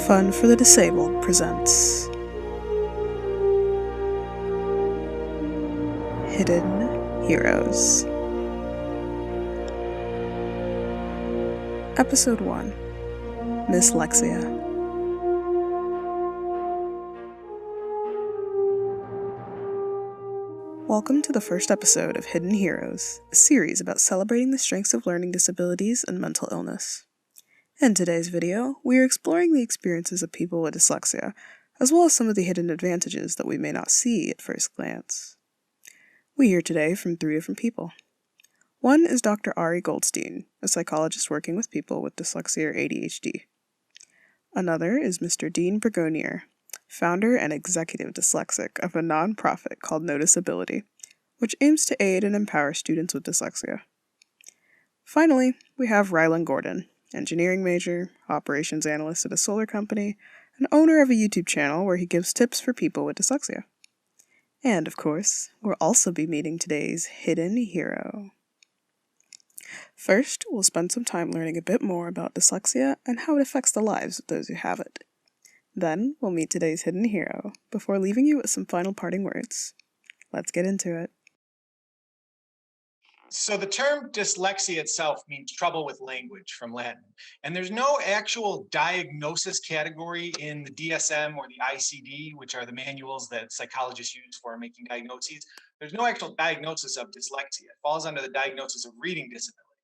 Fun for the Disabled presents Hidden Heroes. Episode 1, Dyslexia. Welcome to the first episode of Hidden Heroes, a series about celebrating the strengths of learning disabilities and mental illness. In today's video, we are exploring the experiences of people with dyslexia, as well as some of the hidden advantages that we may not see at first glance. We hear today from 3 different people. One is Dr. Ari Goldstein, a psychologist working with people with dyslexia or ADHD. Another is Mr. Dean Bergonier, founder and executive dyslexic of a nonprofit called Noticeability, which aims to aid and empower students with dyslexia. Finally, we have Rylan Gordon, engineering major, operations analyst at a solar company, and owner of a YouTube channel where he gives tips for people with dyslexia. And, of course, we'll also be meeting today's hidden hero. First, we'll spend some time learning a bit more about dyslexia and how it affects the lives of those who have it. Then, we'll meet today's hidden hero, before leaving you with some final parting words. Let's get into it. So the term dyslexia itself means trouble with language from Latin, and there's no actual diagnosis category in the DSM or the ICD, which are the manuals that psychologists use for making diagnoses. There's no actual diagnosis of dyslexia. It falls under the diagnosis of reading disability.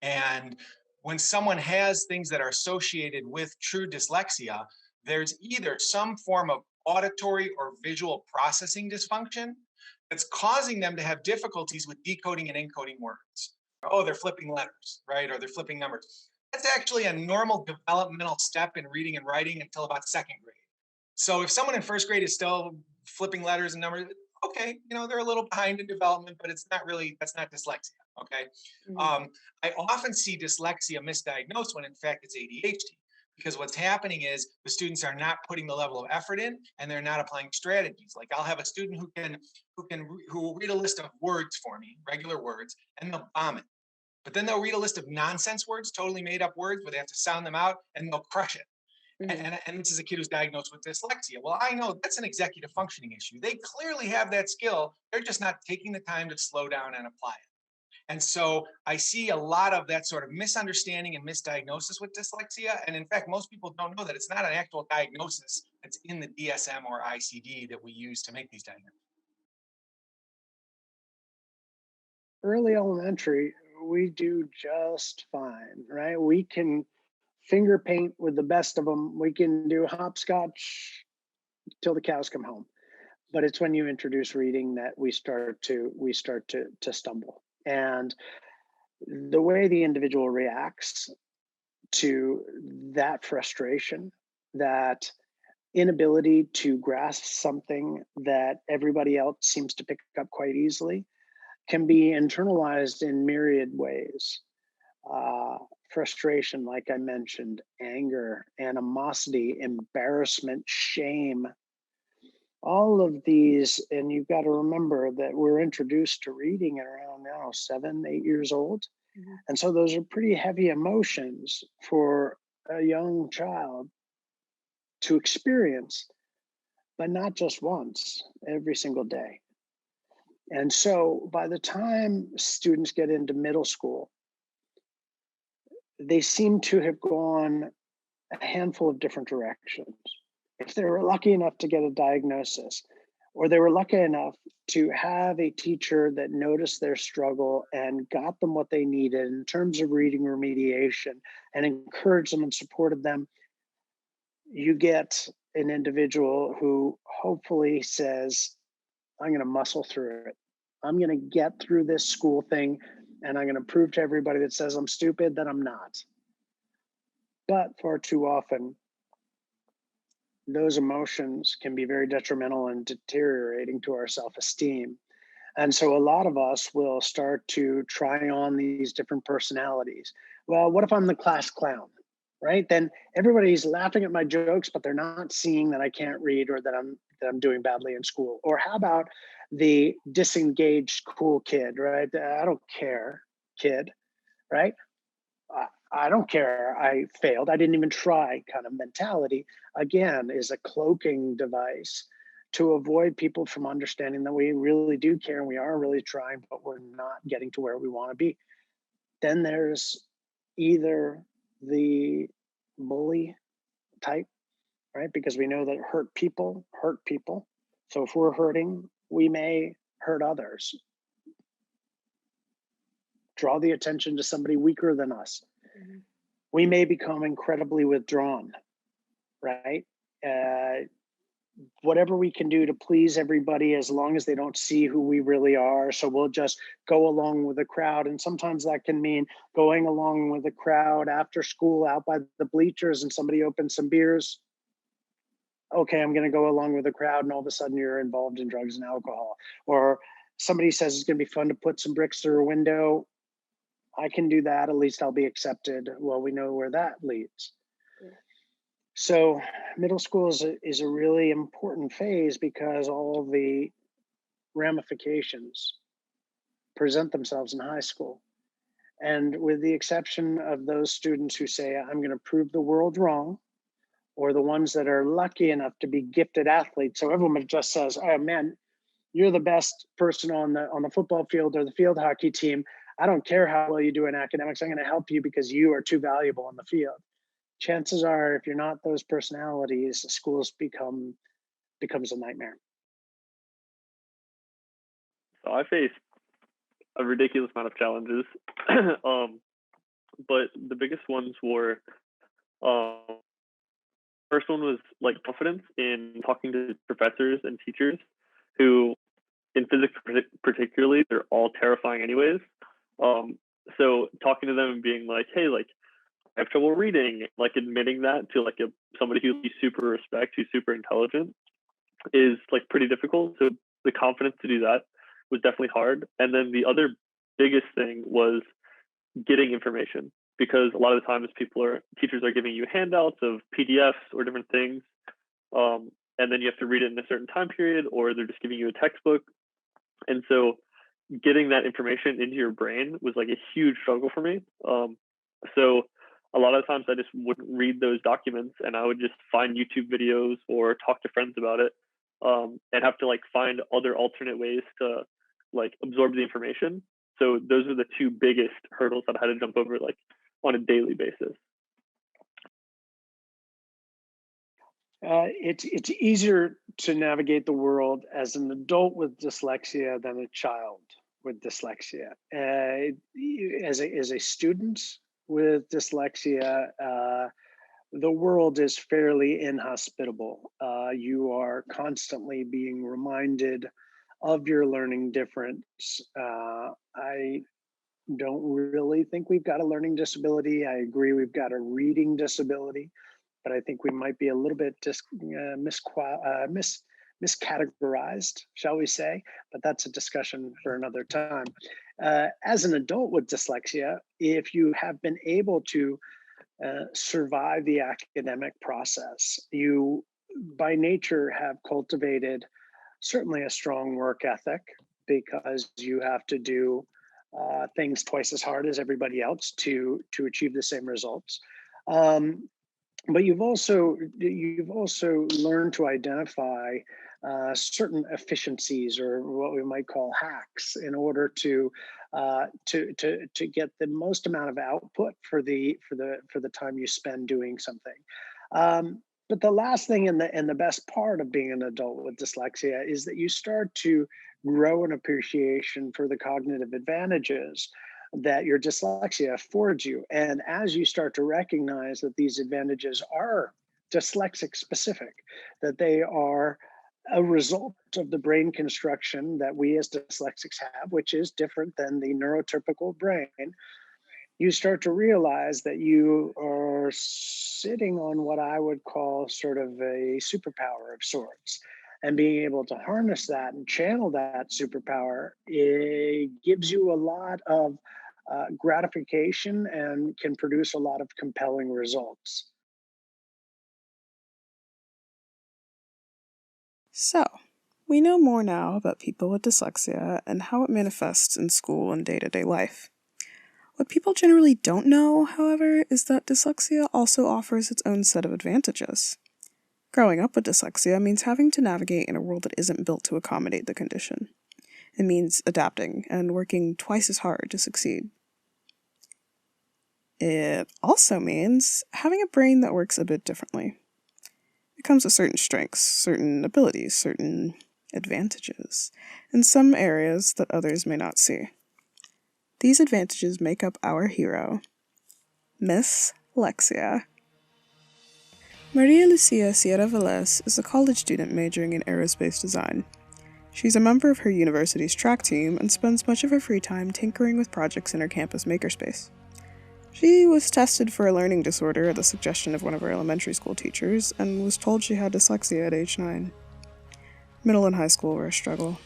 And when someone has things that are associated with true dyslexia, there's either some form of auditory or visual processing dysfunction that's causing them to have difficulties with decoding and encoding words. Oh, they're flipping letters, right? Or they're flipping numbers. That's actually a normal developmental step in reading and writing until about second grade. So if someone in first grade is still flipping letters and numbers, okay, they're a little behind in development, but it's not really, that's not dyslexia, okay? I often see dyslexia misdiagnosed when in fact it's ADHD. Because what's happening is the students are not putting the level of effort in, and they're not applying strategies. Like I'll have a student who will read a list of words for me, regular words, and they'll bomb it. But then they'll read a list of nonsense words, totally made up words, where they have to sound them out, and they'll crush it. And this is a kid who's diagnosed with dyslexia. Well, I know that's an executive functioning issue. They clearly have that skill. They're just not taking the time to slow down and apply it. And so I see a lot of that sort of misunderstanding and misdiagnosis with dyslexia. And in fact, most people don't know that it's not an actual diagnosis that's in the DSM or ICD that we use to make these diagnoses. Early elementary, we do just fine, right? We can finger paint with the best of them. We can do hopscotch till the cows come home. But it's when you introduce reading that we start to stumble. And the way the individual reacts to that frustration, that inability to grasp something that everybody else seems to pick up quite easily, can be internalized in myriad ways. Frustration, like I mentioned, anger, animosity, embarrassment, shame, all of these. And you've got to remember that we're introduced to reading at around now 7, 8 years old. And so those are pretty heavy emotions for a young child to experience, but not just once, every single day. And so by the time students get into middle school, they seem to have gone a handful of different directions. If they were lucky enough to get a diagnosis, or they were lucky enough to have a teacher that noticed their struggle and got them what they needed in terms of reading remediation and encouraged them and supported them, you get an individual who hopefully says, I'm going to muscle through it. I'm going to get through this school thing, and I'm going to prove to everybody that says I'm stupid that I'm not. But far too often, those emotions can be very detrimental and deteriorating to our self-esteem. And so a lot of us will start to try on these different personalities. Well, what if I'm the class clown, right? Then everybody's laughing at my jokes, but they're not seeing that I can't read or that I'm doing badly in school. Or how about the disengaged cool kid, right? I don't care, kid, right? I don't care, I failed, I didn't even try kind of mentality, again, is a cloaking device to avoid people from understanding that we really do care and we are really trying, but we're not getting to where we want to be. Then there's either the bully type, right? Because we know that hurt people hurt people. So if we're hurting, we may hurt others. Draw the attention to somebody weaker than us. Mm-hmm. We may become incredibly withdrawn, right? Whatever we can do to please everybody as long as they don't see who we really are. So we'll just go along with the crowd. And sometimes that can mean going along with the crowd after school out by the bleachers and somebody opens some beers. Okay, I'm going to go along with the crowd, and all of a sudden you're involved in drugs and alcohol. Or somebody says it's going to be fun to put some bricks through a window. I can do that. At least I'll be accepted. Well, we know where that leads. So middle school is a really important phase because all the ramifications present themselves in high school. And with the exception of those students who say, I'm going to prove the world wrong, or the ones that are lucky enough to be gifted athletes. So everyone just says, oh man, you're the best person on the football field or the field hockey team. I don't care how well you do in academics. I'm going to help you because you are too valuable on the field. Chances are, if you're not those personalities, schools becomes a nightmare. So I faced a ridiculous amount of challenges, but the biggest ones were, first one was like confidence in talking to professors and teachers who, in physics particularly, they're all terrifying anyways. So talking to them and being like, hey, like, I have trouble reading, like admitting that to like somebody who you super respect, who's super intelligent, is like pretty difficult. So the confidence to do that was definitely hard. And then the other biggest thing was getting information, because a lot of the times teachers are giving you handouts of PDFs or different things, and then you have to read it in a certain time period, or they're just giving you a textbook. And so getting that information into your brain was like a huge struggle for me. So a lot of times I just wouldn't read those documents, and I would just find YouTube videos or talk to friends about it, and have to like find other alternate ways to like absorb the information. So those are the two biggest hurdles that I had to jump over like on a daily basis. It's easier to navigate the world as an adult with dyslexia than a child with dyslexia. As a student with dyslexia, the world is fairly inhospitable. You are constantly being reminded of your learning difference. I don't really think we've got a learning disability. I agree we've got a reading disability, but I think we might be a little bit miscategorized, shall we say, but that's a discussion for another time. As an adult with dyslexia, if you have been able to survive the academic process, you by nature have cultivated certainly a strong work ethic, because you have to do things twice as hard as everybody else to achieve the same results. But you've also learned to identify certain efficiencies, or what we might call hacks, in order to get the most amount of output for the time you spend doing something. But the last thing and the best part of being an adult with dyslexia is that you start to grow an appreciation for the cognitive advantages that your dyslexia affords you. And as you start to recognize that these advantages are dyslexic specific, that they are a result of the brain construction that we as dyslexics have, which is different than the neurotypical brain, you start to realize that you are sitting on what I would call sort of a superpower of sorts. And being able to harness that and channel that superpower, it gives you a lot of gratification and can produce a lot of compelling results. So, we know more now about people with dyslexia and how it manifests in school and day-to-day life. What people generally don't know, however, is that dyslexia also offers its own set of advantages. Growing up with dyslexia means having to navigate in a world that isn't built to accommodate the condition. It means adapting and working twice as hard to succeed. It also means having a brain that works a bit differently. It comes with certain strengths, certain abilities, certain advantages, in some areas that others may not see. These advantages make up our hero, Miss Lexia. Maria Lucia Sierra Velez is a college student majoring in aerospace design. She's a member of her university's track team and spends much of her free time tinkering with projects in her campus makerspace. She was tested for a learning disorder at the suggestion of one of her elementary school teachers and was told she had dyslexia at age 9. Middle and high school were a struggle.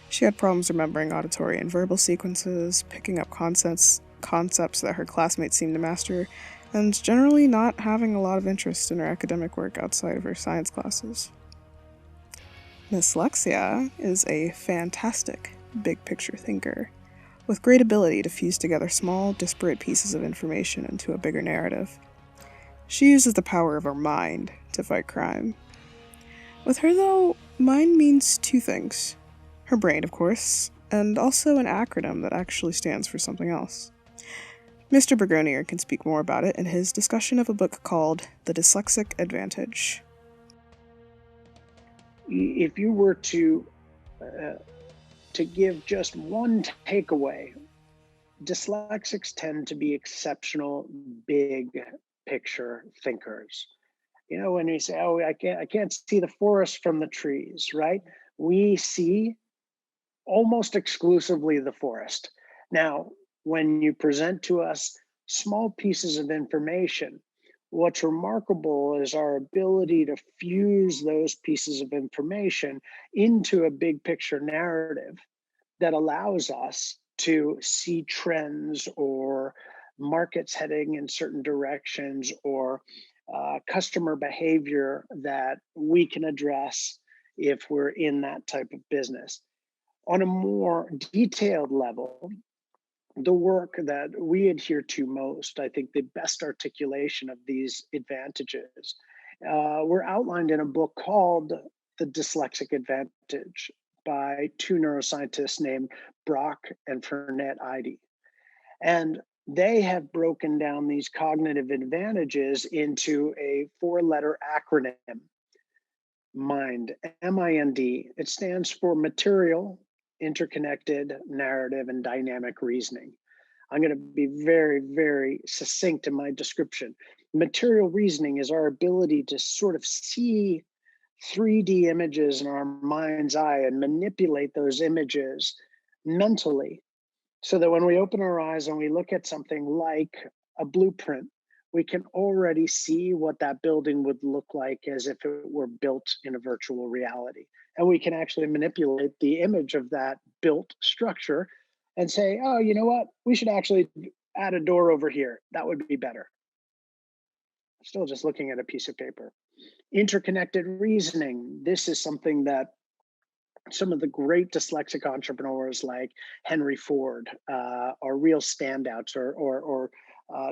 She had problems remembering auditory and verbal sequences, picking up concepts that her classmates seemed to master, and generally not having a lot of interest in her academic work outside of her science classes. Miss Lexia is a fantastic big-picture thinker, with great ability to fuse together small, disparate pieces of information into a bigger narrative. She uses the power of her mind to fight crime. With her, though, mind means two things. Her brain, of course, and also an acronym that actually stands for something else. Mr. Burgonier can speak more about it in his discussion of a book called The Dyslexic Advantage. If you were to give just one takeaway, dyslexics tend to be exceptional big picture thinkers. You know, when you say, "Oh, I can't see the forest from the trees," right? We see almost exclusively the forest. Now, when you present to us small pieces of information, what's remarkable is our ability to fuse those pieces of information into a big picture narrative that allows us to see trends or markets heading in certain directions or customer behavior that we can address if we're in that type of business. On a more detailed level, the work that we adhere to most, I think the best articulation of these advantages, were outlined in a book called The Dyslexic Advantage by two neuroscientists named Brock and Fernette Eide. And they have broken down these cognitive advantages into a 4-letter acronym, MIND, M-I-N-D. It stands for material, interconnected, narrative, and dynamic reasoning. I'm going to be very, very succinct in my description. Material reasoning is our ability to sort of see 3D images in our mind's eye and manipulate those images mentally so that when we open our eyes and we look at something like a blueprint, we can already see what that building would look like as if it were built in a virtual reality. And we can actually manipulate the image of that built structure and say, oh, you know what? We should actually add a door over here. That would be better. Still just looking at a piece of paper. Interconnected reasoning. This is something that some of the great dyslexic entrepreneurs like Henry Ford are real standouts, or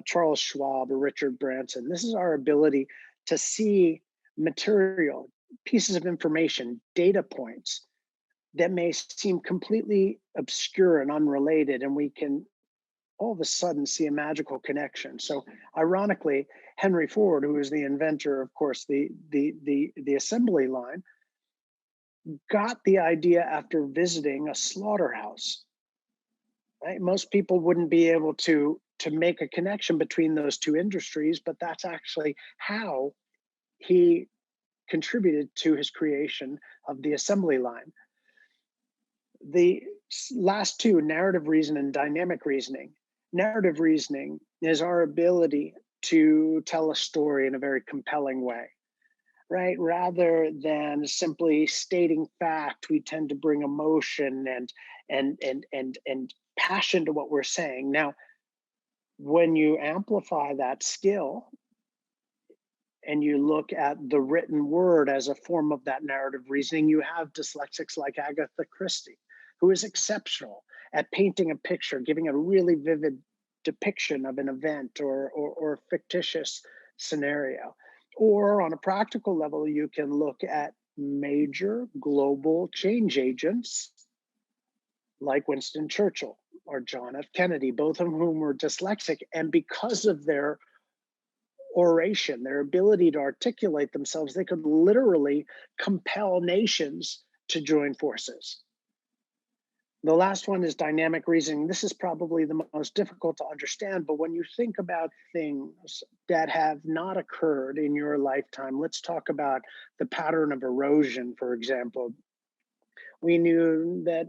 Charles Schwab or Richard Branson. This is our ability to see material, pieces of information, data points that may seem completely obscure and unrelated, and we can all of a sudden see a magical connection. So ironically, Henry Ford, who is the inventor, of course, the assembly line, got the idea after visiting a slaughterhouse. Right? Most people wouldn't be able to make a connection between those two industries, but that's actually how he contributed to his creation of the assembly line. The last two, narrative reason and dynamic reasoning. Narrative reasoning is our ability to tell a story in a very compelling way. Right, rather than simply stating fact, we tend to bring emotion and passion to what we're saying. Now, when you amplify that skill and you look at the written word as a form of that narrative reasoning, you have dyslexics like Agatha Christie, who is exceptional at painting a picture, giving a really vivid depiction of an event or fictitious scenario. Or on a practical level, you can look at major global change agents like Winston Churchill or John F. Kennedy, both of whom were dyslexic. And because of their oration, their ability to articulate themselves, they could literally compel nations to join forces. The last one is dynamic reasoning. This is probably the most difficult to understand, but when you think about things that have not occurred in your lifetime, let's talk about the pattern of erosion, for example. We knew that,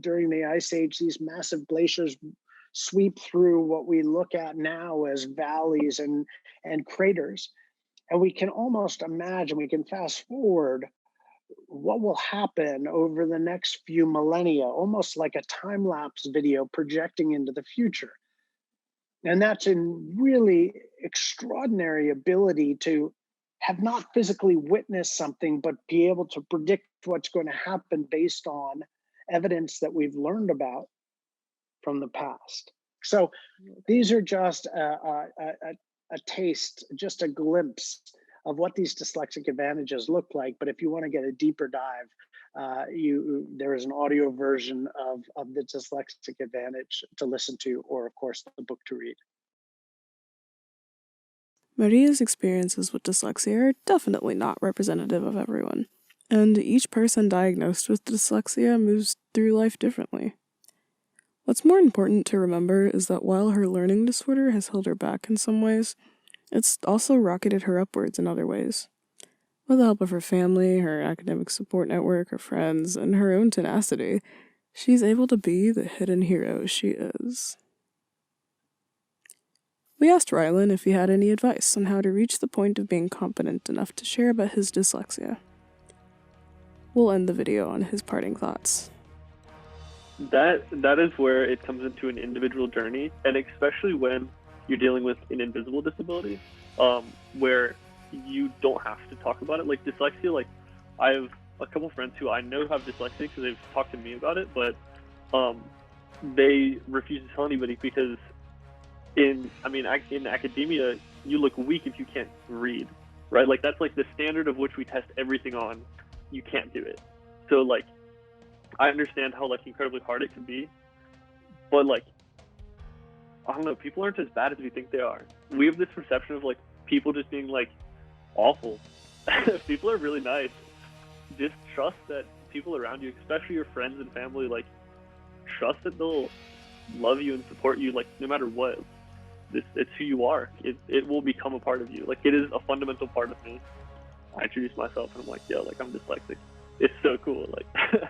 during the Ice Age, these massive glaciers sweep through what we look at now as valleys and craters. And we can almost imagine, we can fast forward what will happen over the next few millennia, almost like a time-lapse video projecting into the future. And that's a really extraordinary ability to have not physically witnessed something, but be able to predict what's going to happen based on evidence that we've learned about from the past. So these are just a taste, just a glimpse of what these dyslexic advantages look like. But if you want to get a deeper dive, there is an audio version of the dyslexic advantage to listen to, or of course, the book to read. Maria's experiences with dyslexia are definitely not representative of everyone, and each person diagnosed with dyslexia moves through life differently. What's more important to remember is that while her learning disorder has held her back in some ways, it's also rocketed her upwards in other ways. With the help of her family, her academic support network, her friends, and her own tenacity, she's able to be the hidden hero she is. We asked Rylan if he had any advice on how to reach the point of being competent enough to share about his dyslexia. We'll end the video on his parting thoughts. That is where it comes into an individual journey, and especially when you're dealing with an invisible disability, where you don't have to talk about it. Like dyslexia, like I have a couple friends who I know have dyslexia because they've talked to me about it, but they refuse to tell anybody because in academia, you look weak if you can't read, right? Like that's like the standard of which we test everything on. You can't do it. So like, I understand how like incredibly hard it can be, but like, I don't know, people aren't as bad as we think they are. We have this perception of like people just being like awful. People are really nice. Just trust that people around you, especially your friends and family, like trust that they'll love you and support you, like no matter what. It's who you are. It will become a part of you. Like it is a fundamental part of me. I introduce myself and I'm like, yo, like I'm dyslexic. It's so cool. Like